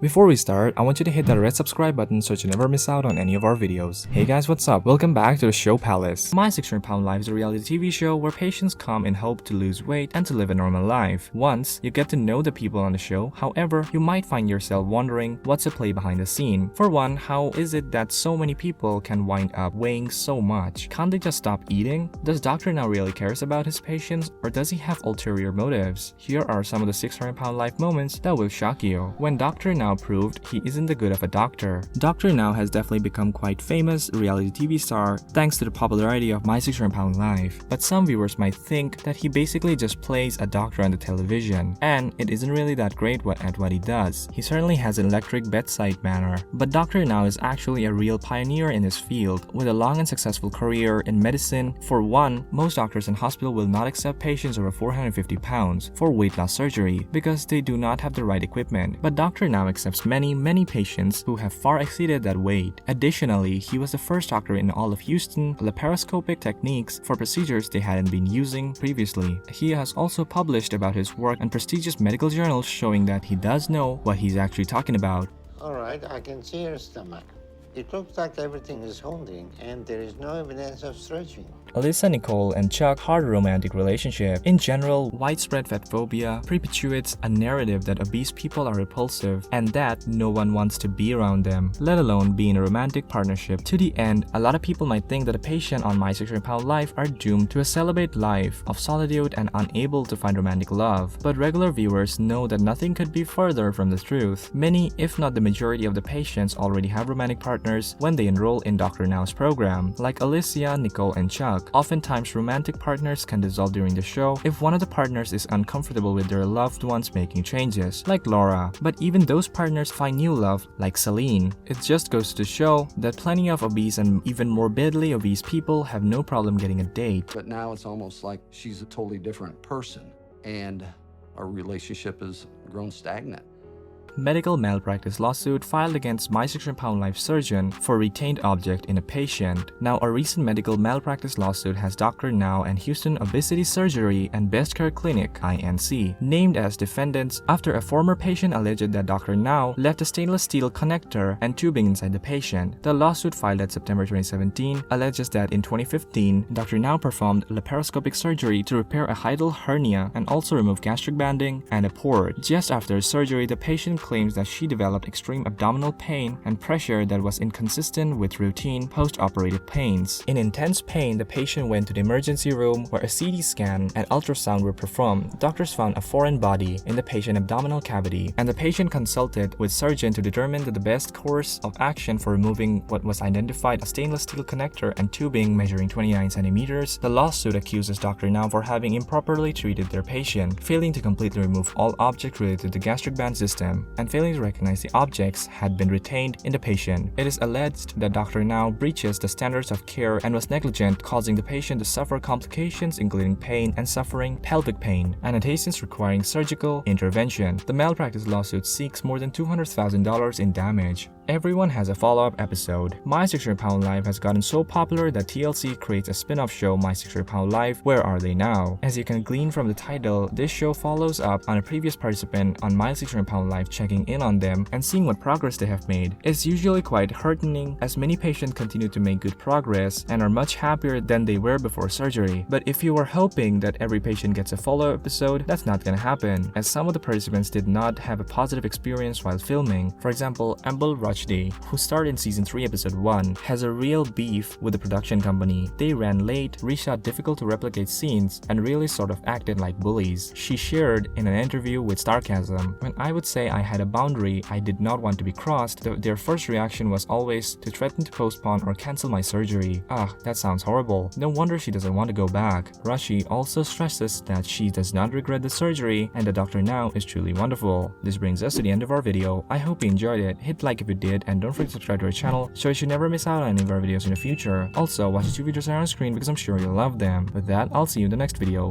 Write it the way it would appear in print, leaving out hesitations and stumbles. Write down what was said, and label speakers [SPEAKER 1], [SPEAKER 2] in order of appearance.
[SPEAKER 1] Before we start, I want you to hit that red subscribe button so you never miss out on any of our videos. Hey guys, what's up? Welcome back to the show Palace. My 600 Pound Life is a reality TV show where patients come in hope to lose weight and to live a normal life. Once you get to know the people on the show, however, you might find yourself wondering what's the play behind the scene. For one, how is it that so many people can wind up weighing so much? Can't they just stop eating? Does Dr. Now really cares about his patients, or does he have ulterior motives? Here are some of the 600 Pound Life moments that will shock you. When Dr. Now proved he isn't the good of a doctor. Dr. Now has definitely become quite famous reality TV star thanks to the popularity of My 600 Pound Life. But some viewers might think that he basically just plays a doctor on the television, and it isn't really that great at what he does. He certainly has an electric bedside manner, but Dr. Now is actually a real pioneer in his field with a long and successful career in medicine. For one, most doctors in hospital will not accept patients over 450 pounds for weight loss surgery because they do not have the right equipment. But Dr. Now accepts many patients who have far exceeded that weight. Additionally, he was the first doctor in all of Houston laparoscopic techniques for procedures they hadn't been using previously. He has also published about his work in prestigious medical journals showing that he does know what he's actually talking about.
[SPEAKER 2] All right, I can see your stomach. It looks like everything is holding and there is no evidence of stretching.
[SPEAKER 1] Alyssa, Nicole, and Chuck had a romantic relationship. In general, widespread fat phobia perpetuates a narrative that obese people are repulsive and that no one wants to be around them, let alone be in a romantic partnership. To the end, a lot of people might think that a patient on My 600 Pound Life are doomed to a celibate life of solitude and unable to find romantic love. But regular viewers know that nothing could be further from the truth. Many, if not the majority of the patients already have romantic partners when they enroll in Dr. Now's program, like Alicia, Nicole, and Chuck. Oftentimes, romantic partners can dissolve during the show if one of the partners is uncomfortable with their loved ones making changes, like Laura. But even those partners find new love, like Celine. It just goes to show that plenty of obese and even morbidly obese people have no problem getting a date.
[SPEAKER 3] But now it's almost like she's a totally different person, and our relationship has grown stagnant.
[SPEAKER 1] Medical malpractice lawsuit filed against My 600 Pound Life surgeon for retained object in a patient. Now, a recent medical malpractice lawsuit has Dr. Now and Houston Obesity Surgery and Best Care Clinic (INC) named as defendants after a former patient alleged that Dr. Now left a stainless steel connector and tubing inside the patient. The lawsuit filed at September 2017 alleges that in 2015, Dr. Now performed laparoscopic surgery to repair a hiatal hernia and also remove gastric banding and a port. Just after surgery, the patient claims that she developed extreme abdominal pain and pressure that was inconsistent with routine post-operative pains. In intense pain, the patient went to the emergency room where a CT scan and ultrasound were performed. Doctors found a foreign body in the patient abdominal cavity, and the patient consulted with surgeon to determine the best course of action for removing what was identified as stainless steel connector and tubing measuring 29 centimeters. The lawsuit accuses Dr. Now for having improperly treated their patient, failing to completely remove all objects related to the gastric band system, and failing to recognize the objects had been retained in the patient. It is alleged that Dr. Now breaches the standards of care and was negligent, causing the patient to suffer complications including pain and suffering, pelvic pain, and adhesions requiring surgical intervention. The malpractice lawsuit seeks more than $200,000 in damage. Everyone has a follow-up episode. My 600 Pound Life has gotten so popular that TLC creates a spin-off show, My 600 Pound Life, Where Are They Now? As you can glean from the title, this show follows up on a previous participant on My 600 Pound Life, checking in on them and seeing what progress they have made. It's usually quite heartening as many patients continue to make good progress and are much happier than they were before surgery. But if you were hoping that every patient gets a follow-up episode, that's not gonna happen, as some of the participants did not have a positive experience while filming. For example, Amber Rushdie, who starred in Season 3 Episode 1, has a real beef with the production company. They ran late, reshot difficult to replicate scenes, and really sort of acted like bullies. She shared in an interview with Starcasm, "When I would say I had a boundary I did not want to be crossed, their first reaction was always to threaten to postpone or cancel my surgery. That sounds horrible. No wonder she doesn't want to go back." Rushdie also stresses that she does not regret the surgery and that Dr. Now is truly wonderful. This brings us to the end of our video. I hope you enjoyed it. Hit like if you did, and don't forget to subscribe to our channel so you should never miss out on any of our videos in the future. Also, watch the 2 videos on screen because I'm sure you'll love them. With that, I'll see you in the next video.